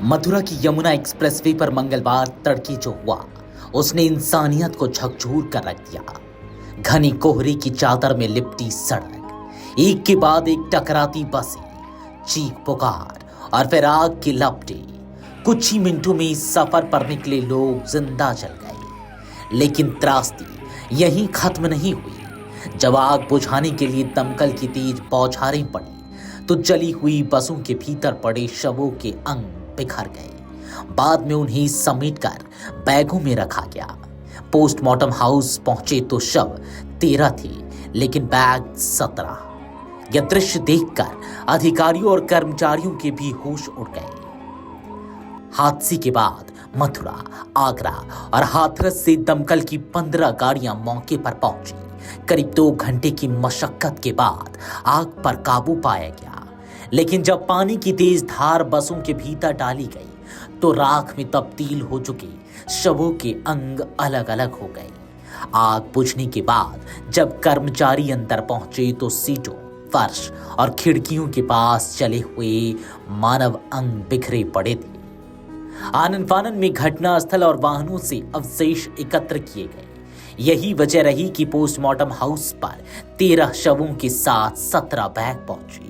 मथुरा की यमुना एक्सप्रेसवे पर मंगलवार तड़के जो हुआ उसने इंसानियत को झकझोर कर रख दिया। घनी कोहरे की चादर में लिपटी सड़क, एक के बाद एक टकराती बसें, चीख पुकार और फिर आग की लपटें। कुछ ही मिनटों में इस सफर पर निकले लोग जिंदा जल गए। लेकिन त्रासदी यहीं खत्म नहीं हुई। जब आग बुझाने के लिए दमकल की तेज बौछारें पड़ी तो जली हुई बसों के भीतर पड़े शवों के अंग बिखर गए। बाद में उन्हें समेटकर बैगों में रखा गया। पोस्टमार्टम हाउस पहुंचे तो शव 13 थे, लेकिन बैग 17। यह दृश्य देखकर अधिकारियों और कर्मचारियों के भी होश उड़ गए। हादसे के बाद मथुरा, आगरा और हाथरस से दमकल की 15 गाड़ियां मौके पर पहुंची। करीब 2 घंटे की मशक्कत के बाद आग पर काबू पाया गया। लेकिन जब पानी की तेज धार बसों के भीतर डाली गई तो राख में तब्दील हो चुके शवों के अंग अलग अलग हो गए। आग बुझने के बाद जब कर्मचारी अंदर पहुंचे तो सीटों, फर्श और खिड़कियों के पास चले हुए मानव अंग बिखरे पड़े थे। आनन फानन में घटनास्थल और वाहनों से अवशेष एकत्र किए गए। यही वजह रही कि पोस्टमार्टम हाउस पर 13 शवों के साथ 17 बैग पहुंचे।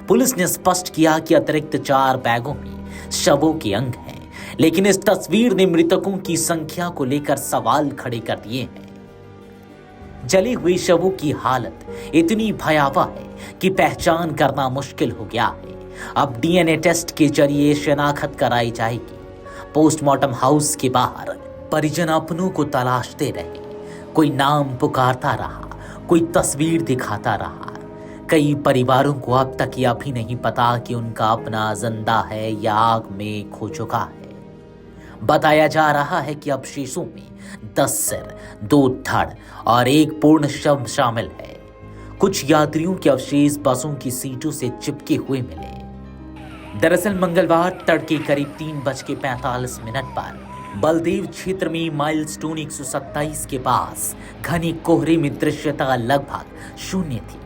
पुलिस ने स्पष्ट किया कि अतिरिक्त 4 बैगों में शवों के अंग हैं, लेकिन इस तस्वीर ने मृतकों की संख्या को लेकर सवाल खड़े कर दिए हैं। जली हुई शवों की हालत इतनी भयावह है कि पहचान करना मुश्किल हो गया है। अब डीएनए टेस्ट के जरिए शिनाख्त कराई जाएगी। पोस्टमार्टम हाउस के बाहर परिजन अपनों को तलाशते रहे। कोई नाम पुकारता रहा, कोई तस्वीर दिखाता रहा। कई परिवारों को अब तक यह भी नहीं पता कि उनका अपना जिंदा है या आग में खो चुका है। बताया जा रहा है कि अवशेषों में 10 सिर, 2 धड़ और 1 पूर्ण शव शामिल है। कुछ यात्रियों के अवशेष बसों की सीटों से चिपके हुए मिले। दरअसल मंगलवार तड़के करीब 3:45 पर बलदेव क्षेत्र में माइलस्टोन 127 के पास घने कोहरे में दृश्यता लगभग शून्य थी।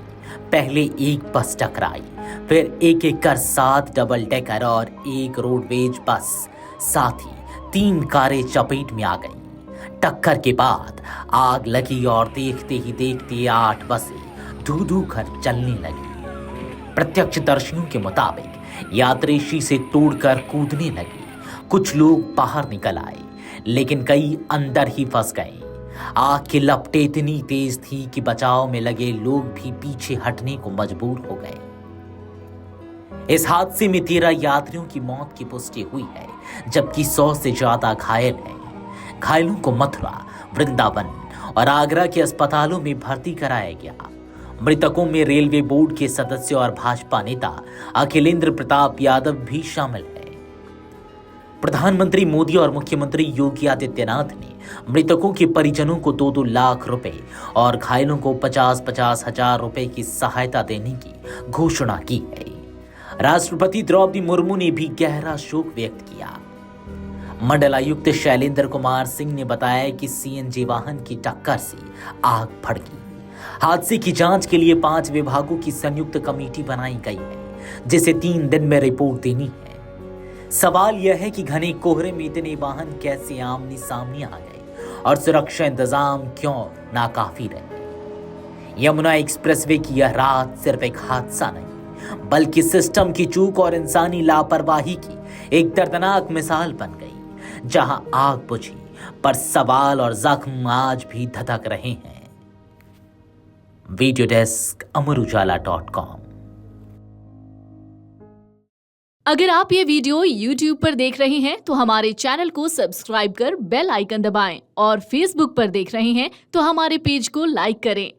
पहले एक बस टकराई, फिर एक एक कर 7 डबल डेकर और 1 रोडवेज बस, साथ ही 3 कारें चपेट में आ गईं। टक्कर के बाद आग लगी और देखते ही देखते 8 बसें धू धू कर चलने लगी। प्रत्यक्षदर्शियों के मुताबिक यात्री शीशे तोड़कर कूदने लगे। कुछ लोग बाहर निकल आए, लेकिन कई अंदर ही फंस गए। आग की लपटें इतनी तेज थी कि बचाव में लगे लोग भी पीछे हटने को मजबूर हो गए। इस हादसे में 13 यात्रियों की मौत की पुष्टि हुई है, जबकि 100 से ज्यादा घायल हैं। घायलों को मथुरा, वृंदावन और आगरा के अस्पतालों में भर्ती कराया गया। मृतकों में रेलवे बोर्ड के सदस्य और भाजपा नेता अखिलेंद्र प्रताप यादव भी शामिल है। प्रधानमंत्री मोदी और मुख्यमंत्री योगी आदित्यनाथ ने मृतकों के परिजनों को 2-2 लाख रुपए और घायलों को 50-50 हजार रुपए की सहायता देने की घोषणा की है। राष्ट्रपति द्रौपदी मुर्मू ने भी गहरा शोक व्यक्त किया। मंडलायुक्त शैलेंद्र कुमार सिंह ने बताया कि सीएनजी वाहन की टक्कर से आग भड़की। हादसे की जांच के लिए 5 विभागों की संयुक्त कमेटी बनाई गई है, जिसे 3 दिन में रिपोर्ट देनी है। सवाल यह है कि घने कोहरे में इतने वाहन कैसे आमने सामने आ गए और सुरक्षा इंतजाम क्यों नाकाफी रहे। यमुना एक्सप्रेसवे की यह रात सिर्फ एक हादसा नहीं, बल्कि सिस्टम की चूक और इंसानी लापरवाही की एक दर्दनाक मिसाल बन गई। जहां आग बुझी पर सवाल और जख्म आज भी धधक रहे हैं। वीडियो डेस्क अमरउजाला.com। अगर आप ये वीडियो YouTube पर देख रहे हैं तो हमारे चैनल को सब्सक्राइब कर बेल आइकन दबाएं और Facebook पर देख रहे हैं तो हमारे पेज को लाइक करें।